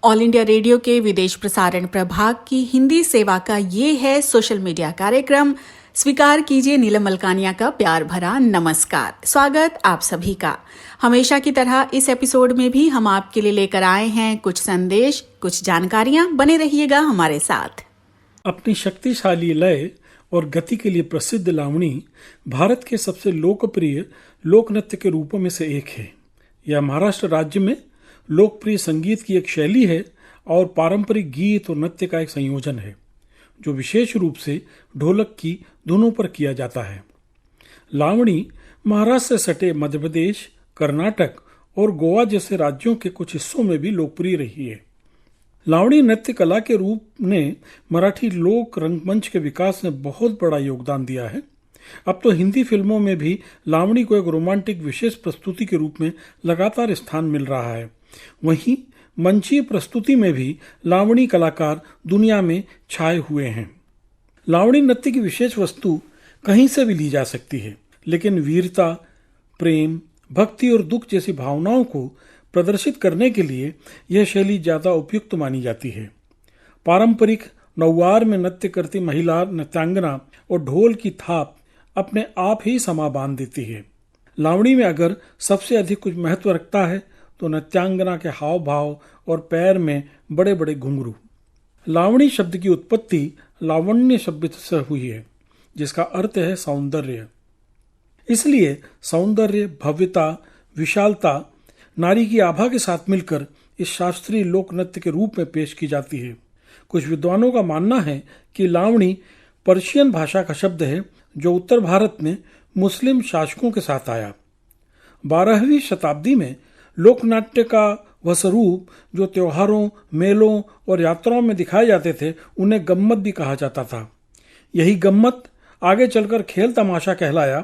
All India radio के विदेश प्रसारण प्रभाग की हिंदी सेवा का ये है सोशल मीडिया कार्यक्रम। स्वीकार कीजिए नीलम मलकानिया का प्यार भरा नमस्कार। स्वागत आप सभी का। हमेशा की तरह इस एपिसोड में भी हम आपके लिए लेकर आए हैं कुछ संदेश, कुछ जानकारियां। बने रहिएगा हमारे साथ। अपनी शक्तिशाली लय और गति के लिए प्रसिद्ध लावणी भारत के सबसे लोकप्रिय लोक नृत्य के रूपों में से एक है। यह महाराष्ट्र राज्य में लोकप्रिय संगीत की एक शैली है और पारंपरिक गीत और नृत्य का एक संयोजन है जो विशेष रूप से ढोलक की धुनों पर किया जाता है। लावणी महाराष्ट्र से सटे मध्य प्रदेश, कर्नाटक और गोवा जैसे राज्यों के कुछ हिस्सों में भी लोकप्रिय रही है। लावणी नृत्य कला के रूप ने मराठी लोक रंगमंच के विकास में बहुत बड़ा योगदान दिया है। अब तो हिंदी फिल्मों में भी लावणी को एक रोमांटिक विशेष प्रस्तुति के रूप में लगातार स्थान मिल रहा है। वहीं मंचीय प्रस्तुति में भी लावणी कलाकार दुनिया में छाए हुए हैं। लावणी नृत्य की विशेष वस्तु कहीं से भी ली जा सकती है, लेकिन वीरता, प्रेम, भक्ति और दुख जैसी भावनाओं को प्रदर्शित करने के लिए यह शैली ज्यादा उपयुक्त मानी जाती है। पारंपरिक नौवार में नृत्य करती महिला नृत्यांगना और ढोल की थाप अपने आप ही समा बांध देती है। लावणी में अगर सबसे अधिक कुछ महत्व रखता है तो नृत्यांगना के हाव भाव और पैर में बड़े बड़े घुंघरू। लावणी शब्द की उत्पत्ति लावण्य शब्द से हुई है, जिसका अर्थ है सौंदर्य। इसलिए सौंदर्य, भव्यता, विशालता नारी की आभा के साथ मिलकर इस शास्त्रीय लोक नृत्य के रूप में पेश की जाती है। कुछ विद्वानों का मानना है कि लावणी पर्शियन भाषा का शब्द है जो उत्तर भारत में मुस्लिम शासकों के साथ आया। 12वीं शताब्दी में लोकनाट्य का वह स्वरूप जो त्योहारों, मेलों और यात्राओं में दिखाए जाते थे, उन्हें गम्मत भी कहा जाता था। यही गम्मत आगे चलकर खेल तमाशा कहलाया।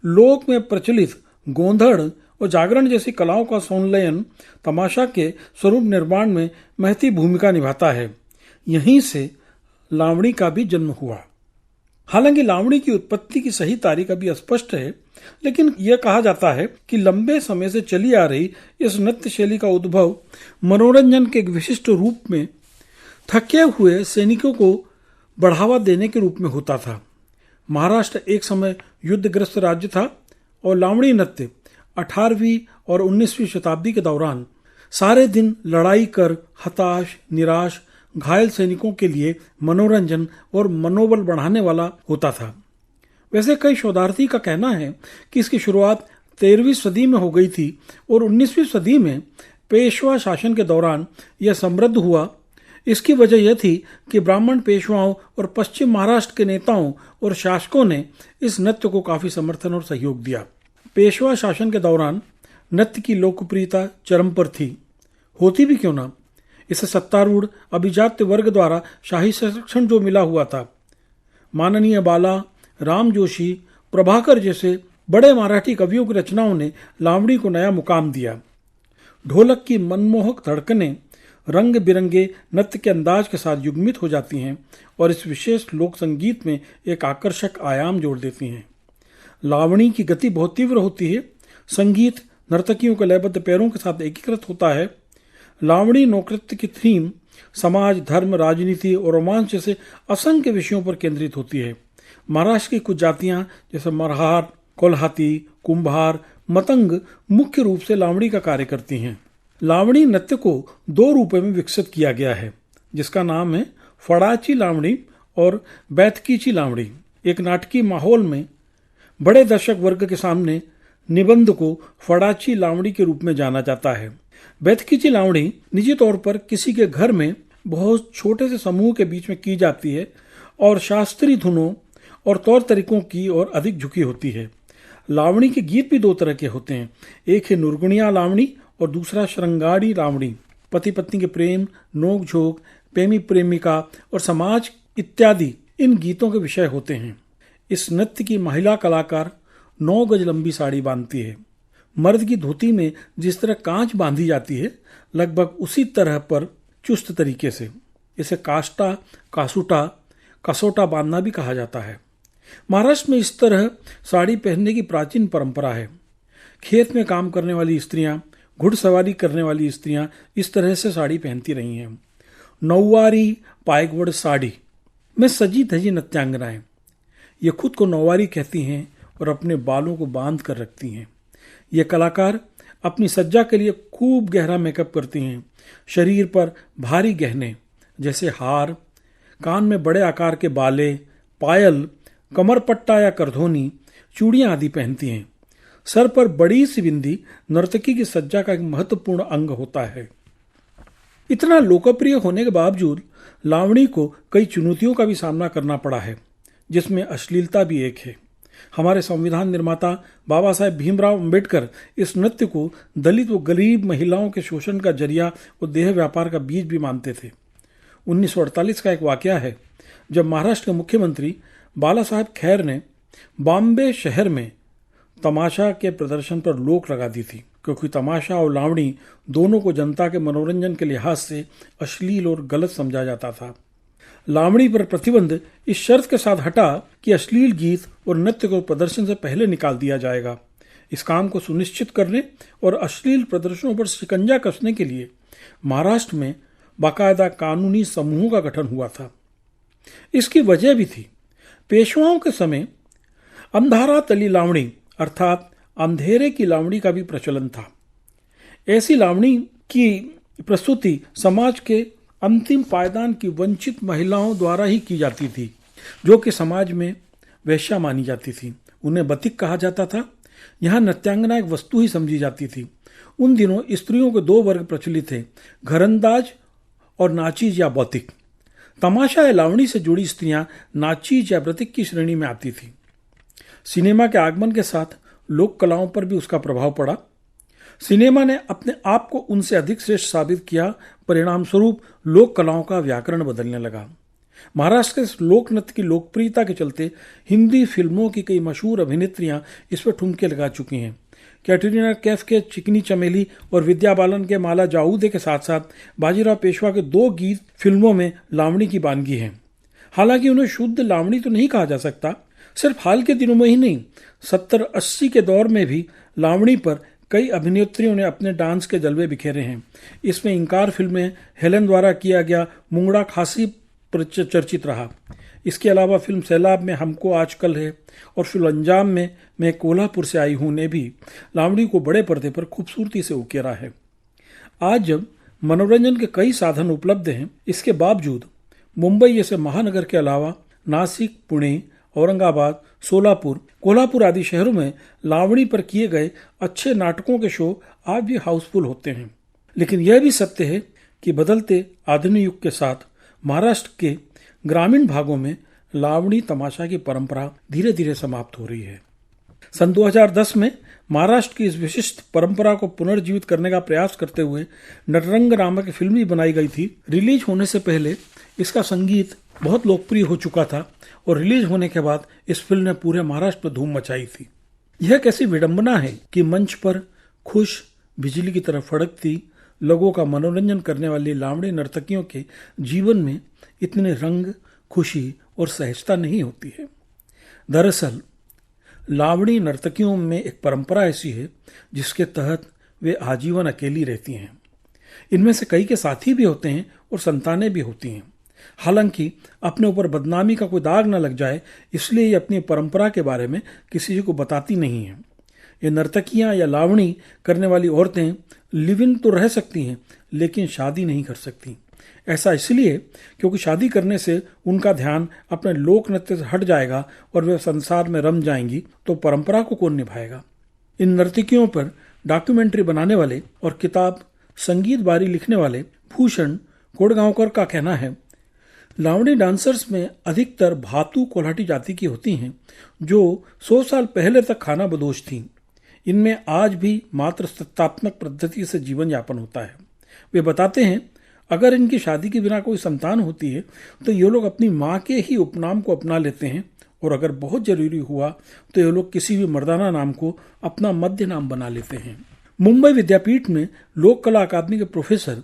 लोक में प्रचलित गोंधड़ और जागरण जैसी कलाओं का संलयन तमाशा के स्वरूप निर्माण में महती भूमिका निभाता है। यहीं से लावणी का भी जन्म हुआ। हालांकि लावणी की उत्पत्ति की सही तारीख अभी अस्पष्ट है, लेकिन यह कहा जाता है कि लंबे समय से चली आ रही इस नृत्य शैली का उद्भव मनोरंजन के एक विशिष्ट रूप में थके हुए सैनिकों को बढ़ावा देने के रूप में होता था। महाराष्ट्र एक समय युद्धग्रस्त राज्य था और लावणी नृत्य 18वीं और 19वीं शताब्दी के दौरान सारे दिन लड़ाई कर हताश, निराश, घायल सैनिकों के लिए मनोरंजन और मनोबल बढ़ाने वाला होता था। वैसे कई शोधार्थी का कहना है कि इसकी शुरुआत 13वीं सदी में हो गई थी और 19वीं सदी में पेशवा शासन के दौरान यह समृद्ध हुआ। इसकी वजह यह थी कि ब्राह्मण पेशवाओं और पश्चिम महाराष्ट्र के नेताओं और शासकों ने इस नृत्य को काफी समर्थन और सहयोग दिया। पेशवा शासन के दौरान नृत्य की लोकप्रियता चरम पर थी। होती भी क्यों ना, इसे सत्तारूढ़ अभिजात्य वर्ग द्वारा शाही संरक्षण जो मिला हुआ था। माननीय बाला, राम जोशी, प्रभाकर जैसे बड़े मराठी कवियों की रचनाओं ने लावणी को नया मुकाम दिया। ढोलक की मनमोहक धड़कनें रंग बिरंगे नृत्य के अंदाज के साथ युग्मित हो जाती हैं और इस विशेष लोक संगीत में एक आकर्षक आयाम जोड़ देती हैं। लावणी की गति बहुत तीव्र होती है। संगीत नर्तकियों के लयबद्ध पैरों के साथ एकीकृत होता है। लावणी नृत्य की थीम समाज, धर्म, राजनीति और रोमांच जैसे असंख्य विषयों पर केंद्रित होती है। महाराष्ट्र की कुछ जातियां जैसे मरहार, कोल्हाती, कुंभार, मतंग मुख्य रूप से लावणी का कार्य करती हैं। लावणी नृत्य को 2 रूपों में विकसित किया गया है, जिसका नाम है फड़ाची लावणी और बैतकीची लावणी। एक नाटकीय माहौल में बड़े दर्शक वर्ग के सामने निबंध को फड़ाची लावणी के रूप में जाना जाता है। बैतकीची लावणी निजी तौर पर किसी के घर में बहुत छोटे से समूह के बीच में की जाती है और शास्त्रीय धुनों और तौर तरीकों की ओर अधिक झुकी होती है। लावणी के गीत भी 2 तरह के होते हैं। एक है नुरगुनिया लावणी और दूसरा श्रृंगारी लावणी। पति पत्नी के प्रेम, नोक झोंक, प्रेमी प्रेमिका और समाज इत्यादि इन गीतों के विषय होते हैं। इस नृत्य की महिला कलाकार 9 गज लंबी साड़ी बांधती है। मर्द की धोती में जिस तरह कांच बांधी जाती है, लगभग उसी तरह पर चुस्त तरीके से। इसे काष्टा, कासुटा, कसोटा बांधना भी कहा जाता है। महाराष्ट्र में इस तरह साड़ी पहनने की प्राचीन परंपरा है। खेत में काम करने वाली स्त्रियां घुड़सवारी करने वाली स्त्रियां इस तरह से साड़ी पहनती रही हैं। नौवारी पायगवड़ साड़ी में सजी धजी नृत्यांगनाएं, ये खुद को नौवारी कहती हैं और अपने बालों को बांध कर रखती हैं। ये कलाकार अपनी सज्जा के लिए खूब गहरा मेकअप करती हैं। शरीर पर भारी गहने जैसे हार, कान में बड़े आकार के बाले, पायल, कमरपट्टा या करधोनी, चूड़ियां आदि पहनती हैं। सर पर बड़ी सी बिंदी नर्तकी की सज्जा का एक महत्वपूर्ण अंग होता है। इतना लोकप्रिय होने के बावजूद लावणी को कई चुनौतियों का भी सामना करना पड़ा है, जिसमें अश्लीलता भी एक है। हमारे संविधान निर्माता बाबा साहेब भीमराव अंबेडकर इस नृत्य को दलित व गरीब महिलाओं के शोषण का जरिया और देह व्यापार का बीज भी मानते थे। 1948 का एक वाकया है जब महाराष्ट्र के मुख्यमंत्री बाला साहेब खैर ने बॉम्बे शहर में तमाशा के प्रदर्शन पर रोक लगा दी थी, क्योंकि तमाशा और लावणी दोनों को जनता के मनोरंजन के लिहाज से अश्लील और गलत समझा जाता था। लावणी पर प्रतिबंध इस शर्त के साथ हटा कि अश्लील गीत और नृत्य को प्रदर्शन से पहले निकाल दिया जाएगा। इस काम को सुनिश्चित करने और अश्लील प्रदर्शनों पर शिकंजा कसने के लिए महाराष्ट्र में बाकायदा कानूनी समूहों का गठन हुआ था। इसकी वजह भी थी। पेशवाओं के समय अंधारा तली लावणी अर्थात अंधेरे की लावणी का भी प्रचलन था। ऐसी लावणी की प्रस्तुति समाज के अंतिम पायदान की वंचित महिलाओं द्वारा ही की जाती थी, जो कि समाज में वैश्या मानी जाती थी। उन्हें बतिक कहा जाता था। यहाँ नृत्यांगना एक वस्तु ही समझी जाती थी। उन दिनों स्त्रियों के दो वर्ग प्रचलित थे, घरंदाज और नाचीज या बौतिक। तमाशा या लावणी से जुड़ी स्त्रियां नाचीज या ब्रतिक की श्रेणी में आती थी। सिनेमा के आगमन के साथ लोक कलाओं पर भी उसका प्रभाव पड़ा। सिनेमा ने अपने आप को उनसे अधिक श्रेष्ठ साबित किया। परिणाम स्वरूप लोक कलाओं का व्याकरण बदलने लगा। महाराष्ट्र के लोक नृत्य की लोकप्रियता के चलते हिंदी फिल्मों की कई मशहूर अभिनेत्रियां इस पर ठुमके लगा चुकी हैं। कैटरीना कैफ के चिकनी चमेली और विद्या बालन के माला जाऊदे के साथ साथ बाजीराव पेशवा के 2 गीत फिल्मों में लावणी की बानगी हैं। हालांकि उन्हें शुद्ध लावणी तो नहीं कहा जा सकता। सिर्फ हाल के दिनों में ही नहीं, 70-80 के दौर में भी लावणी पर कई अभिनेत्रियों ने अपने डांस के जलवे बिखेरे हैं। इसमें इंकार फिल्म में हेलन द्वारा किया गया मुंगड़ा खासी चर्चित रहा। इसके अलावा फिल्म सैलाब में हमको आजकल है और फिल्म अंजाम में मैं कोल्हापुर से आई हूं ने भी लावणी को बड़े पर्दे पर खूबसूरती से उकेरा है। आज जब मनोरंजन के कई साधन उपलब्ध हैं, इसके बावजूद मुंबई जैसे महानगर के अलावा नासिक, पुणे, औरंगाबाद, सोलापुर, कोल्हापुर आदि शहरों में लावणी पर किए गए अच्छे नाटकों के शो आज भी हाउसफुल होते हैं। लेकिन यह भी सत्य है कि बदलते आधुनिक युग के साथ महाराष्ट्र के ग्रामीण भागों में लावणी तमाशा की परंपरा धीरे धीरे समाप्त हो रही है। सन 2010 में महाराष्ट्र की इस विशिष्ट परंपरा को पुनर्जीवित करने का प्रयास करते हुए नटरंग नामक फिल्म भी बनाई गई थी। रिलीज होने से पहले इसका संगीत बहुत लोकप्रिय हो चुका था और रिलीज होने के बाद इस फिल्म ने पूरे महाराष्ट्र में धूम मचाई थी। यह कैसी विडंबना है कि मंच पर खुश बिजली की तरह फड़कती लोगों का मनोरंजन करने वाली लावणी नर्तकियों के जीवन में इतने रंग, खुशी और सहजता नहीं होती है। दरअसल लावणी नर्तकियों में एक परंपरा ऐसी है जिसके तहत वे आजीवन अकेली रहती हैं। इनमें से कई के साथी भी होते हैं और संतानें भी होती हैं। हालांकि अपने ऊपर बदनामी का कोई दाग न लग जाए, इसलिए ये अपनी परंपरा के बारे में किसी को बताती नहीं है। ये नर्तकियां या लावणी करने वाली औरतें लिव इन तो रह सकती हैं, लेकिन शादी नहीं कर सकती। ऐसा इसलिए क्योंकि शादी करने से उनका ध्यान अपने लोक नृत्य से हट जाएगा और वे संसार में रम जाएंगी, तो परंपरा को कौन निभाएगा। इन नर्तकियों पर डॉक्यूमेंट्री बनाने वाले और किताब संगीत बारी लिखने वाले भूषण कोडगांवकर का कहना है, लावणी डांसर्स में अधिकतर भातु कोल्हाटी जाति की होती हैं, जो 100 साल पहले तक खाना बदोश थीं। इनमें आज भी मात्र सत्तात्मक पद्धति से जीवन यापन होता है। वे बताते हैं, अगर इनकी शादी के बिना कोई संतान होती है तो ये लोग अपनी माँ के ही उपनाम को अपना लेते हैं, और अगर बहुत जरूरी हुआ तो ये लोग किसी भी मर्दाना नाम को अपना मध्य नाम बना लेते हैं। मुंबई विद्यापीठ में लोक कला अकादमी के प्रोफेसर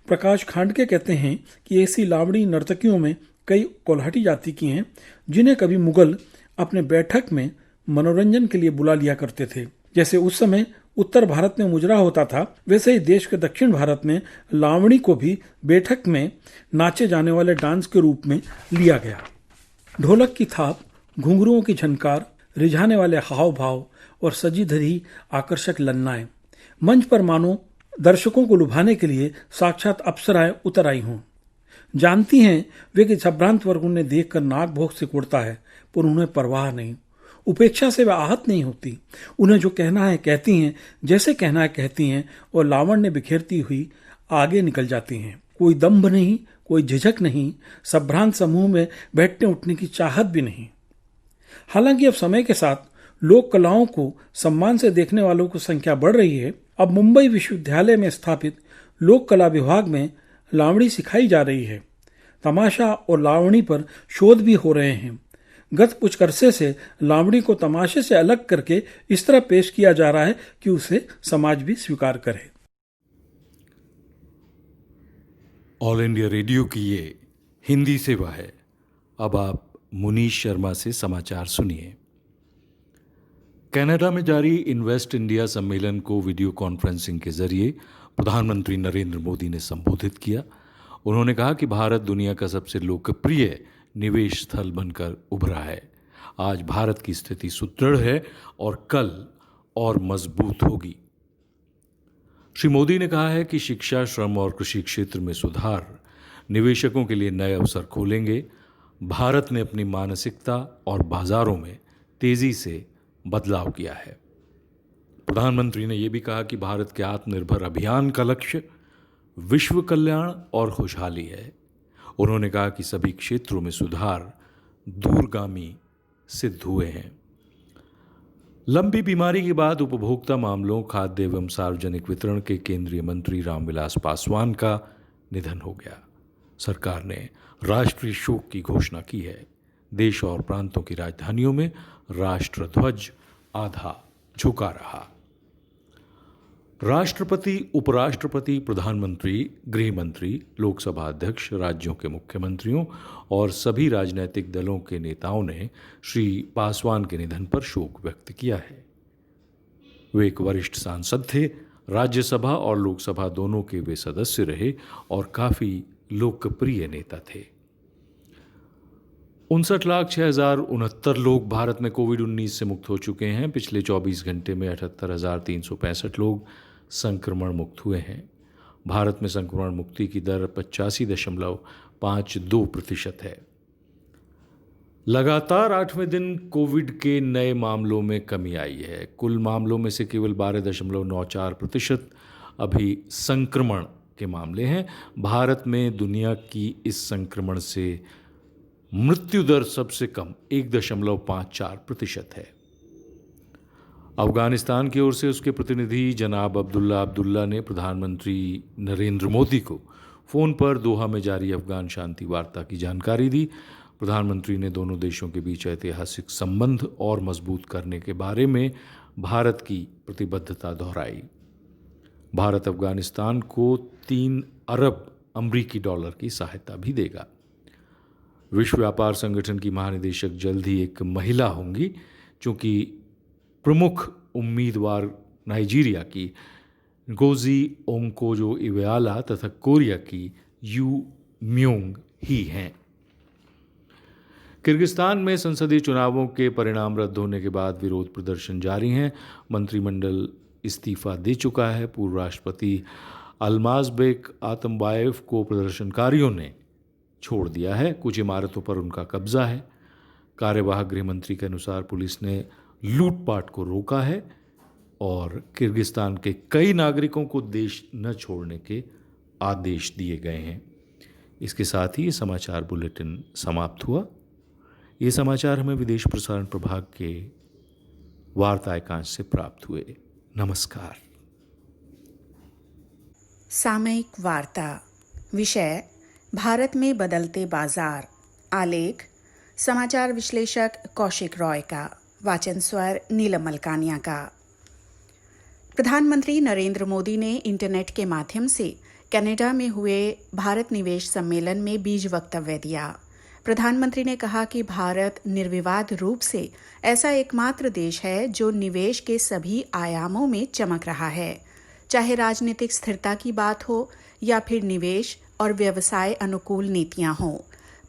प्रकाश खांडके कहते हैं कि ऐसी लावणी नर्तकियों में कई कोल्हाटी जाति की हैं, जिन्हें कभी मुगल अपने बैठक में मनोरंजन के लिए बुला लिया करते थे। जैसे उस समय उत्तर भारत में मुजरा होता था, वैसे ही देश के दक्षिण भारत में लावणी को भी बैठक में नाचे जाने वाले डांस के रूप में लिया गया। ढोलक की थाप, घुंघरुओं की झनकार, रिझाने वाले हाव भाव और सजी धजी आकर्षक लन्नाएं, मंच पर मानो दर्शकों को लुभाने के लिए साक्षात अप्सराएं उतर आई हों। जानती हैं वे कि संभ्रांत वर्ग उन्हें देखकर नाक भोग से उड़ता है, पर उन्हें परवाह नहीं। उपेक्षा से वे आहत नहीं होती। उन्हें जो कहना है कहती हैं, जैसे कहना है कहती हैं और लावण्य बिखेरती हुई आगे निकल जाती हैं। कोई दंभ नहीं, कोई झिझक नहीं, संभ्रांत समूह में बैठने उठने की चाहत भी नहीं। हालांकि अब समय के साथ लोक कलाओं को सम्मान से देखने वालों की संख्या बढ़ रही है। अब मुंबई विश्वविद्यालय में स्थापित लोक कला विभाग में लावणी सिखाई जा रही है। तमाशा और लावणी पर शोध भी हो रहे हैं। गत कुछ अरसे से लावणी को तमाशे से अलग करके इस तरह पेश किया जा रहा है कि उसे समाज भी स्वीकार करे। ऑल इंडिया रेडियो की ये हिंदी सेवा है। अब आप मुनीश शर्मा से समाचार सुनिए। कनाडा में जारी इन्वेस्ट इंडिया सम्मेलन को वीडियो कॉन्फ्रेंसिंग के जरिए प्रधानमंत्री नरेंद्र मोदी ने संबोधित किया। उन्होंने कहा कि भारत दुनिया का सबसे लोकप्रिय निवेश स्थल बनकर उभरा है। आज भारत की स्थिति सुदृढ़ है और कल और मजबूत होगी। श्री मोदी ने कहा है कि शिक्षा, श्रम और कृषि क्षेत्र में सुधार निवेशकों के लिए नए अवसर खोलेंगे। भारत ने अपनी मानसिकता और बाजारों में तेजी से बदलाव किया है। प्रधानमंत्री ने यह भी कहा कि भारत के आत्मनिर्भर अभियान का लक्ष्य विश्व कल्याण और खुशहाली है। उन्होंने कहा कि सभी क्षेत्रों में सुधार दूरगामी सिद्ध हुए हैं। लंबी बीमारी के बाद उपभोक्ता मामलों, खाद्य एवं सार्वजनिक वितरण के केंद्रीय मंत्री रामविलास पासवान का निधन हो गया। सरकार ने राष्ट्रीय शोक की घोषणा की है। देश और प्रांतों की राजधानियों में राष्ट्रध्वज आधा झुका रहा। राष्ट्रपति, उपराष्ट्रपति, प्रधानमंत्री, गृह मंत्री, लोकसभा अध्यक्ष, राज्यों के मुख्यमंत्रियों और सभी राजनीतिक दलों के नेताओं ने श्री पासवान के निधन पर शोक व्यक्त किया है। वे एक वरिष्ठ सांसद थे। राज्यसभा और लोकसभा दोनों के वे सदस्य रहे और काफी लोकप्रिय नेता थे। 59,06,069 लोग भारत में कोविड-19 से मुक्त हो चुके हैं। पिछले 24 घंटे में 78,365 लोग संक्रमण मुक्त हुए हैं। भारत में संक्रमण मुक्ति की दर 85.52% है। लगातार 8वें दिन कोविड के नए मामलों में कमी आई है। कुल मामलों में से केवल 12.94% अभी संक्रमण के मामले हैं। भारत में दुनिया की इस संक्रमण से मृत्यु दर सबसे कम 1.54% है। अफगानिस्तान की ओर से उसके प्रतिनिधि जनाब अब्दुल्ला ने प्रधानमंत्री नरेंद्र मोदी को फोन पर दोहा में जारी अफगान शांति वार्ता की जानकारी दी। प्रधानमंत्री ने दोनों देशों के बीच ऐतिहासिक संबंध और मजबूत करने के बारे में भारत की प्रतिबद्धता दोहराई। भारत अफगानिस्तान को 3 अरब अमरीकी डॉलर की सहायता भी देगा। विश्व व्यापार संगठन की महानिदेशक जल्द ही एक महिला होंगी, क्योंकि प्रमुख उम्मीदवार नाइजीरिया की गोजी ओंकोजो इवेआला तथा कोरिया की यू म्योंग ही हैं। किर्गिस्तान में संसदीय चुनावों के परिणाम रद्द होने के बाद विरोध प्रदर्शन जारी हैं। मंत्रिमंडल इस्तीफा दे चुका है। पूर्व राष्ट्रपति अल्माज़बेक आतमबाएव को प्रदर्शनकारियों ने छोड़ दिया है। कुछ इमारतों पर उनका कब्जा है। कार्यवाहक गृह मंत्री के अनुसार पुलिस ने लूटपाट को रोका है और किर्गिस्तान के कई नागरिकों को देश न छोड़ने के आदेश दिए गए हैं। इसके साथ ही ये समाचार बुलेटिन समाप्त हुआ। ये समाचार हमें विदेश प्रसारण प्रभाग के वार्ता एकांश से प्राप्त हुए। नमस्कार। सामयिक वार्ता। विषय भारत में बदलते बाजार। आलेख समाचार विश्लेषक कौशिक रॉय का। वाचन स्वर नीलम मलकानिया का। प्रधानमंत्री नरेंद्र मोदी ने इंटरनेट के माध्यम से कनाडा में हुए भारत निवेश सम्मेलन में बीज वक्तव्य दिया। प्रधानमंत्री ने कहा कि भारत निर्विवाद रूप से ऐसा एकमात्र देश है जो निवेश के सभी आयामों में चमक रहा है, चाहे राजनीतिक स्थिरता की बात हो या फिर निवेश और व्यवसाय अनुकूल नीतियां हों,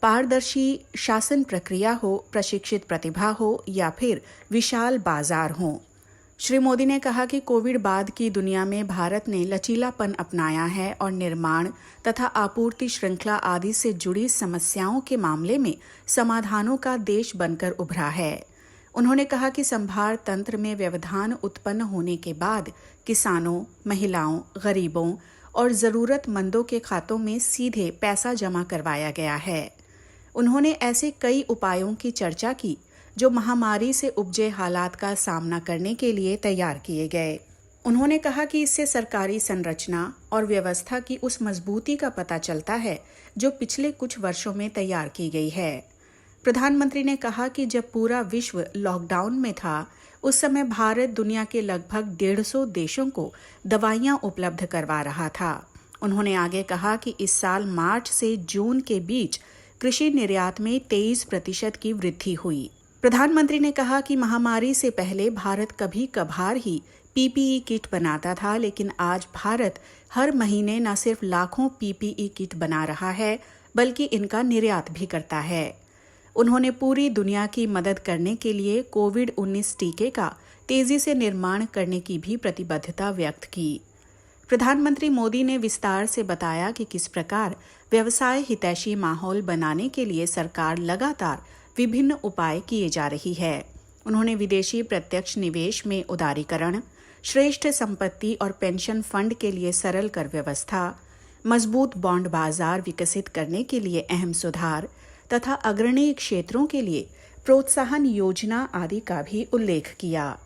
पारदर्शी शासन प्रक्रिया हो, प्रशिक्षित प्रतिभा हो या फिर विशाल बाजार हों। श्री मोदी ने कहा कि कोविड बाद की दुनिया में भारत ने लचीलापन अपनाया है और निर्माण तथा आपूर्ति श्रृंखला आदि से जुड़ी समस्याओं के मामले में समाधानों का देश बनकर उभरा है। उन्होंने कहा कि संभार तंत्र में व्यवधान उत्पन्न होने के बाद किसानों, महिलाओं, गरीबों और जरूरतमंदों के खातों में सीधे पैसा जमा करवाया गया है। उन्होंने ऐसे कई उपायों की चर्चा की जो महामारी से उपजे हालात का सामना करने के लिए तैयार किए गए। उन्होंने कहा कि इससे सरकारी संरचना और व्यवस्था की उस मजबूती का पता चलता है जो पिछले कुछ वर्षों में तैयार की गई है। प्रधानमंत्री ने कहा कि जब पूरा विश्व लॉकडाउन में था, उस समय भारत दुनिया के लगभग 150 देशों को दवाइयां उपलब्ध करवा रहा था। उन्होंने आगे कहा कि इस साल मार्च से जून के बीच कृषि निर्यात में 23% की वृद्धि हुई। प्रधानमंत्री ने कहा कि महामारी से पहले भारत कभी कभार ही पीपीई किट बनाता था, लेकिन आज भारत हर महीने न सिर्फ लाखों पीपीई किट बना रहा है बल्कि इनका निर्यात भी करता है। उन्होंने पूरी दुनिया की मदद करने के लिए कोविड-19 टीके का तेजी से निर्माण करने की भी प्रतिबद्धता व्यक्त की। प्रधानमंत्री मोदी ने विस्तार से बताया कि किस प्रकार व्यवसाय हितैषी माहौल बनाने के लिए सरकार लगातार विभिन्न उपाय किए जा रही है। उन्होंने विदेशी प्रत्यक्ष निवेश में उदारीकरण, श्रेष्ठ संपत्ति और पेंशन फंड के लिए सरल कर व्यवस्था, मजबूत बॉन्ड बाजार विकसित करने के लिए अहम सुधार तथा अग्रणी क्षेत्रों के लिए प्रोत्साहन योजना आदि का भी उल्लेख किया।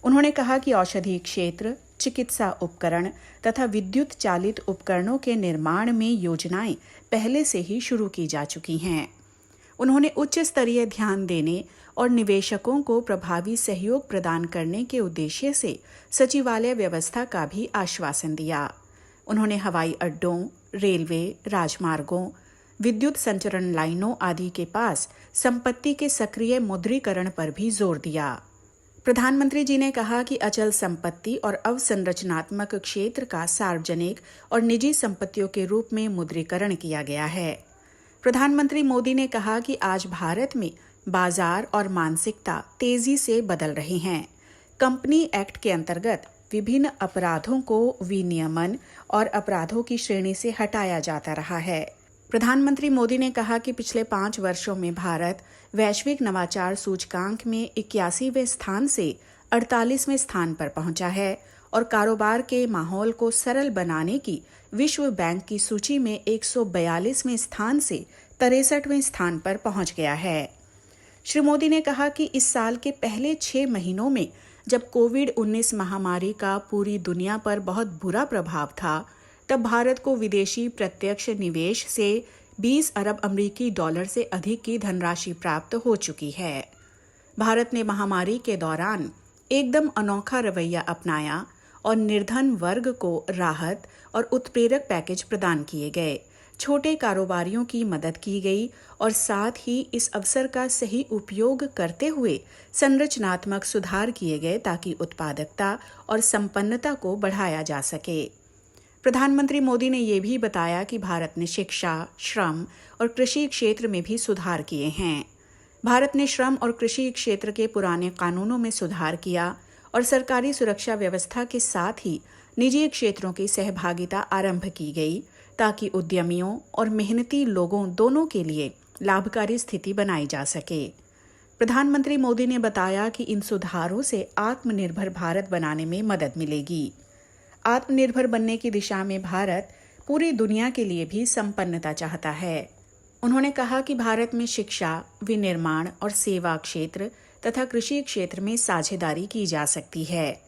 उन्होंने कहा कि औषधि क्षेत्र, चिकित्सा उपकरण तथा विद्युत चालित उपकरणों के निर्माण में योजनाएं पहले से ही शुरू की जा चुकी हैं। उन्होंने उच्च स्तरीय ध्यान देने और निवेशकों को प्रभावी सहयोग प्रदान करने के उद्देश्य से सचिवालय व्यवस्था का भी आश्वासन दिया। उन्होंने हवाई अड्डों, रेलवे, राजमार्गों, विद्युत संचरण लाइनों आदि के पास संपत्ति के सक्रिय मुद्रीकरण पर भी जोर दिया। प्रधानमंत्री जी ने कहा कि अचल संपत्ति और अवसंरचनात्मक क्षेत्र का सार्वजनिक और निजी संपत्तियों के रूप में मुद्रीकरण किया गया है। प्रधानमंत्री मोदी ने कहा कि आज भारत में बाजार और मानसिकता तेजी से बदल रही हैं। कंपनी एक्ट के अंतर्गत विभिन्न अपराधों को विनियमन और अपराधों की श्रेणी से हटाया जाता रहा है। प्रधानमंत्री मोदी ने कहा कि पिछले 5 वर्षों में भारत वैश्विक नवाचार सूचकांक में 81वें स्थान से 48वें स्थान पर पहुंचा है और कारोबार के माहौल को सरल बनाने की विश्व बैंक की सूची में 142वें स्थान से 63वें स्थान पर पहुंच गया है। श्री मोदी ने कहा कि इस साल के पहले 6 महीनों में जब कोविड-19 महामारी का पूरी दुनिया पर बहुत बुरा प्रभाव था, तब भारत को विदेशी प्रत्यक्ष निवेश से 20 अरब अमेरिकी डॉलर से अधिक की धनराशि प्राप्त हो चुकी है। भारत ने महामारी के दौरान एकदम अनोखा रवैया अपनाया और निर्धन वर्ग को राहत और उत्प्रेरक पैकेज प्रदान किए गए, छोटे कारोबारियों की मदद की गई और साथ ही इस अवसर का सही उपयोग करते हुए संरचनात्मक सुधार किए गए ताकि उत्पादकता और संपन्नता को बढ़ाया जा सके। प्रधानमंत्री मोदी ने यह भी बताया कि भारत ने शिक्षा, श्रम और कृषि क्षेत्र में भी सुधार किए हैं। भारत ने श्रम और कृषि क्षेत्र के पुराने कानूनों में सुधार किया और सरकारी सुरक्षा व्यवस्था के साथ ही निजी क्षेत्रों की सहभागिता आरंभ की गई ताकि उद्यमियों और मेहनती लोगों दोनों के लिए लाभकारी स्थिति बनाई जा सके। प्रधानमंत्री मोदी ने बताया कि इन सुधारों से आत्मनिर्भर भारत बनाने में मदद मिलेगी। आत्मनिर्भर बनने की दिशा में भारत पूरी दुनिया के लिए भी संपन्नता चाहता है। उन्होंने कहा कि भारत में शिक्षा, विनिर्माण और सेवा क्षेत्र तथा कृषि क्षेत्र में साझेदारी की जा सकती है।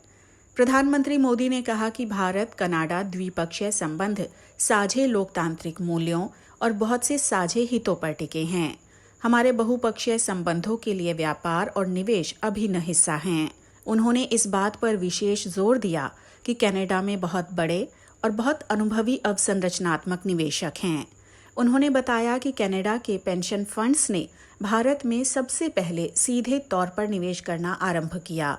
प्रधानमंत्री मोदी ने कहा कि भारत कनाडा द्विपक्षीय संबंध साझे लोकतांत्रिक मूल्यों और बहुत से साझे हितों पर टिके हैं। हमारे बहुपक्षीय संबंधों के लिए व्यापार और निवेश अभिन्न हिस्सा हैं। उन्होंने इस बात पर विशेष जोर दिया कि कनाडा में बहुत बड़े और बहुत अनुभवी अवसंरचनात्मक निवेशक हैं। उन्होंने बताया कि कनाडा के पेंशन फंड्स ने भारत में सबसे पहले सीधे तौर पर निवेश करना आरंभ किया।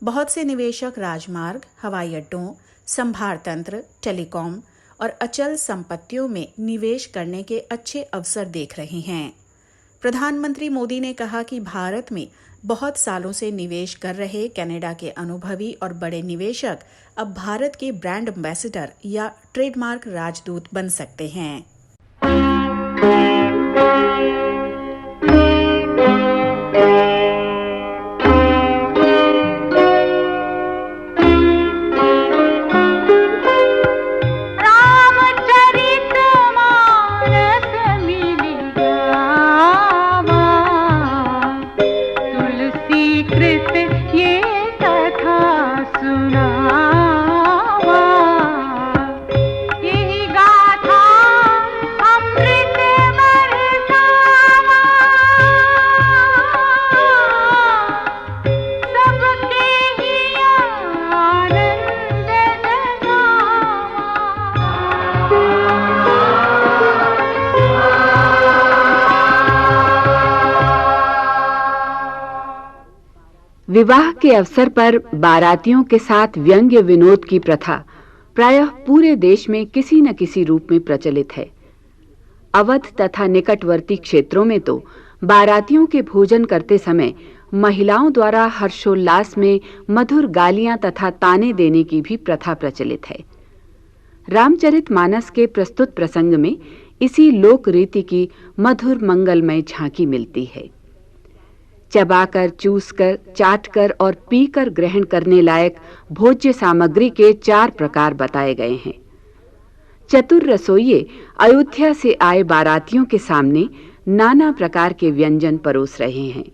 बहुत से निवेशक राजमार्ग, हवाई अड्डों, संभार तंत्र, टेलीकॉम और अचल संपत्तियों में निवेश करने के अच्छे अवसर देख रहे हैं। प्रधानमंत्री मोदी ने कहा कि भारत में बहुत सालों से निवेश कर रहे कनाडा के अनुभवी और बड़े निवेशक अब भारत के ब्रांड एम्बेसडर या ट्रेडमार्क राजदूत बन सकते हैं। विवाह के अवसर पर बारातियों के साथ व्यंग्य विनोद की प्रथा प्रायः पूरे देश में किसी न किसी रूप में प्रचलित है। अवध तथा निकटवर्ती क्षेत्रों में तो बारातियों के भोजन करते समय महिलाओं द्वारा हर्षोल्लास में मधुर गालियां तथा ताने देने की भी प्रथा प्रचलित है। रामचरितमानस के प्रस्तुत प्रसंग में इसी लोक रीति की मधुर मंगलमय झांकी मिलती है। चबाकर, चूसकर, चाटकर और पीकर ग्रहण करने लायक भोज्य सामग्री के 4 प्रकार बताए गए हैं। चतुर रसोइये अयोध्या से आए बारातियों के सामने नाना प्रकार के व्यंजन परोस रहे हैं।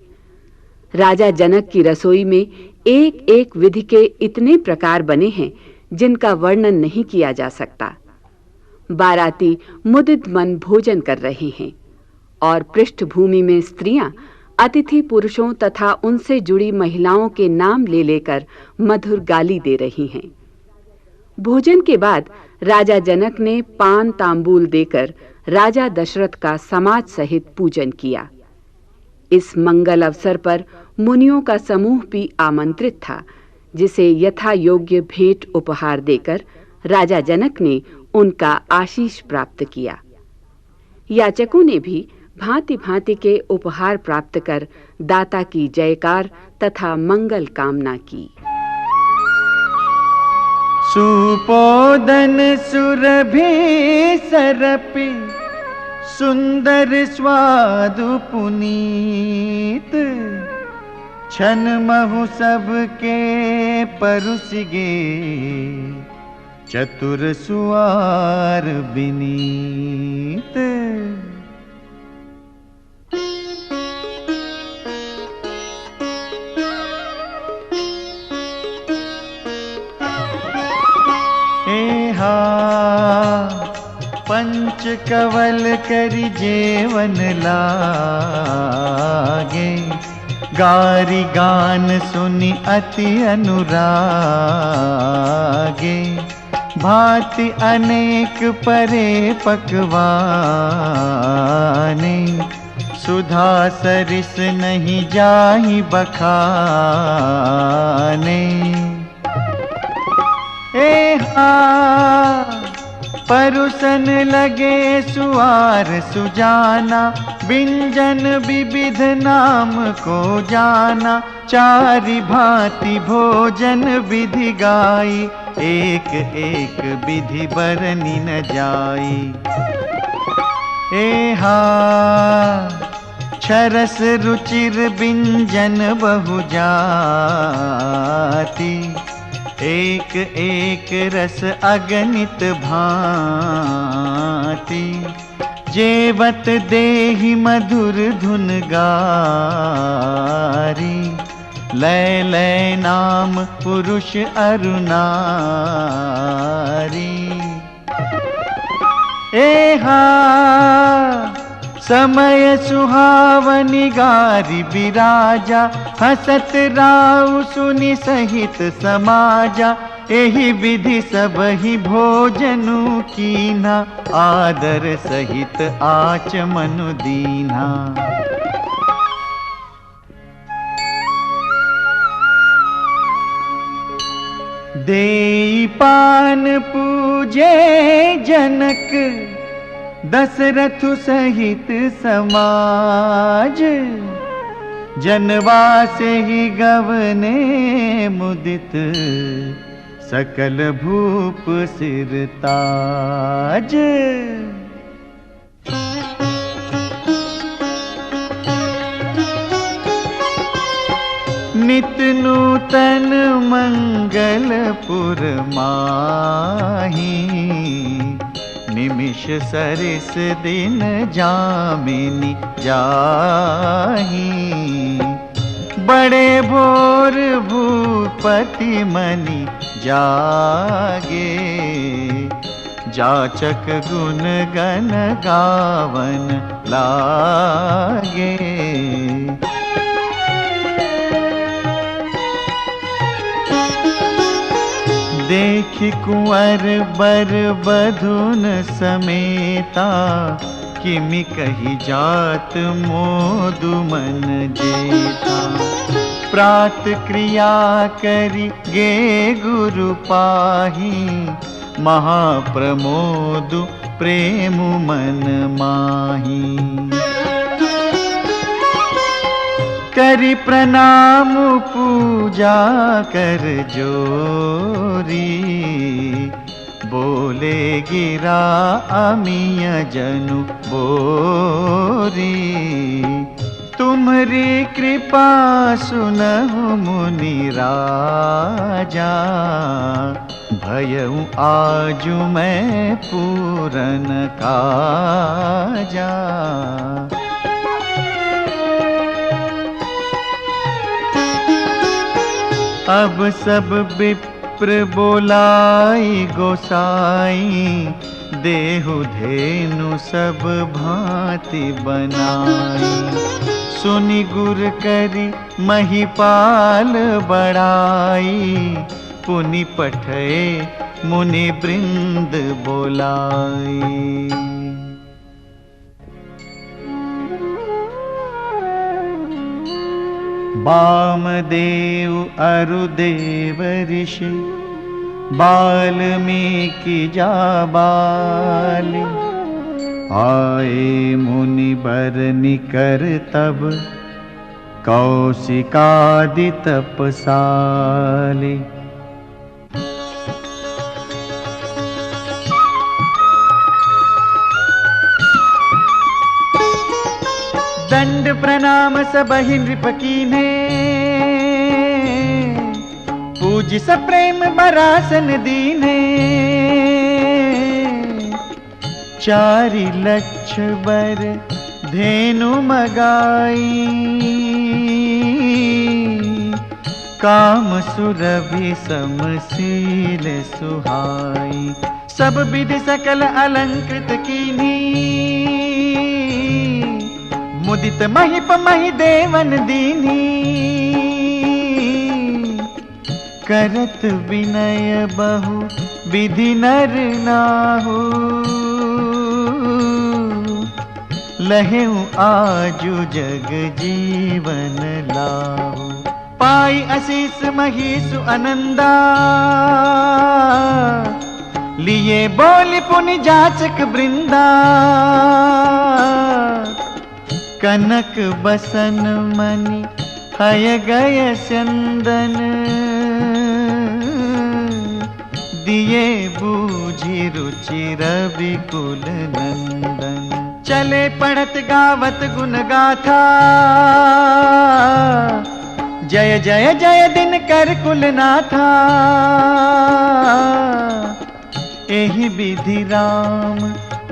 राजा जनक की रसोई में एक एक विधि के इतने प्रकार बने हैं जिनका वर्णन नहीं किया जा सकता। बाराती मुदित मन भोजन कर रहे हैं और पृष्ठभूमि में स्त्रियां अतिथि पुरुषों तथा उनसे जुड़ी महिलाओं के नाम ले लेकर मधुर गाली दे रही हैं। भोजन के बाद राजा जनक ने पान तांबूल देकर राजा दशरथ का समाज सहित पूजन किया। इस मंगल अवसर पर मुनियों का समूह भी आमंत्रित था, जिसे यथा योग्य भेंट उपहार देकर राजा जनक ने उनका आशीष प्राप्त किया। याचकों ने भी भांति भांति के उपहार प्राप्त कर दाता की जयकार तथा मंगल कामना की। सुपोदन सुरभि सरपि सुंदर स्वादु पुनीत, छन महु सबके परुसिगे चतुर सुआर बिनीत। पंच कवल करि जेवन लागे, गारी गान सुनि अति अनुरागे। भांति अनेक परे पकवाने, सुधा सरिस नहीं जाहि बखाने। परुसन लगे सुआर सुजाना, बिंजन विविध नाम को जाना। चारि भांति भोजन विधि गाई, एक एक विधि बरनी न जाई। छरस रुचिर बिंजन बहु जाति, एक एक रस अगणित भांति। जेवत देहि मधुर धुन गारी, लय लय नाम पुरुष अरु नारी। समय सुहावनी गारी बिराजा, हसत राउ सुनि सहित समाजा। एहि विधि सब ही भोजनु कीन्हा, आदर सहित आचमनु दीन्हा। देई पान पूजे जनक, दशरथु सहित समाज। जनवासे ही गवने मुदित, सकल भूप सिर ताज। नित नूतन मंगलपुर माही, निमिष सरिस दिन जामिनी जाही। बड़े भोर भूपति मनि जागे, जाचक गुण गण गावन लागे। देखि कुंवर बर बधुन समेता, किमि कही जात मोदु मन जेता। प्रात क्रिया करि गे गुरु पाही, महाप्रमोदु प्रेम मन माही। करि प्रणाम पूजा कर जोरी, बोले गिरा अमिय जनु बोरी। तुम्हारी कृपा सुनहु मुनि राजा, भयउ आजु मैं पूरन काजा। अब सब विप्र बोलाई गोसाई, देहु धेनु सब भांति बनाई। सुनि गुर करि महिपाल बड़ाई, पुनि पठए मुनि बृंद बोलाई। वामदेव अरुदेव ऋषि, वाल्मीकि जाबाली। आए मुनि बरनि कर तब, कौशिकादि तपसाली। दंड प्रणाम सबहि नृप कीन्हे, पूज सप्रेम बरासन दीन्हे। चारि लक्ष बर धेनु मगाई, काम सुरभि समशील सुहाई। सब विधि सकल अलंकृत कीन्ही, मुदित महिप महि देवन दीन्ही। करत विनय बहु विधि नर नाहु, लहेउ आजु जग जीवन लाहु। पाई असीस महिषु अनंदा, लिए बोली पुनि जाचक वृंदा। कनक बसन मणि हय गय चंदन, दिए बूझी रुचि रवि कुल नंदन। चले पढ़त गावत गुण गाथा, जय जय जय दिन कर कुल नाथा। एहि विधि राम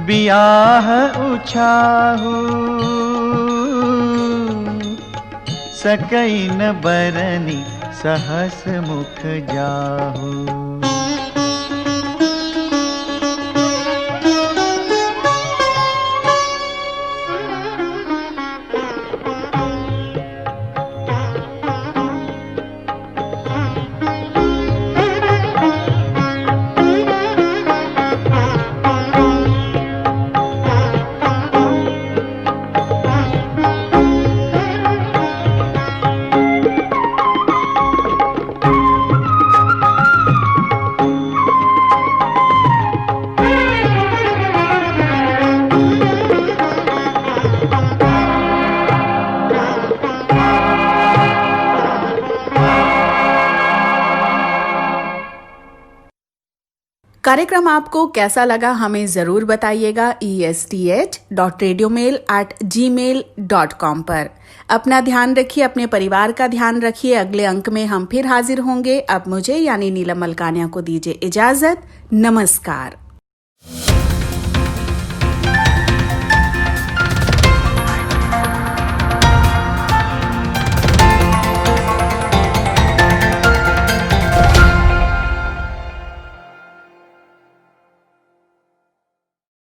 बियाह उछाहु, सकई न बरनी सहस मुख जाहु। कार्यक्रम आपको कैसा लगा हमें जरूर बताइएगा esth.radiomail@gmail.com पर। अपना ध्यान रखिए, अपने परिवार का ध्यान रखिए। अगले अंक में हम फिर हाजिर होंगे। अब मुझे यानी नीलम मलकानिया को दीजिए इजाजत। नमस्कार।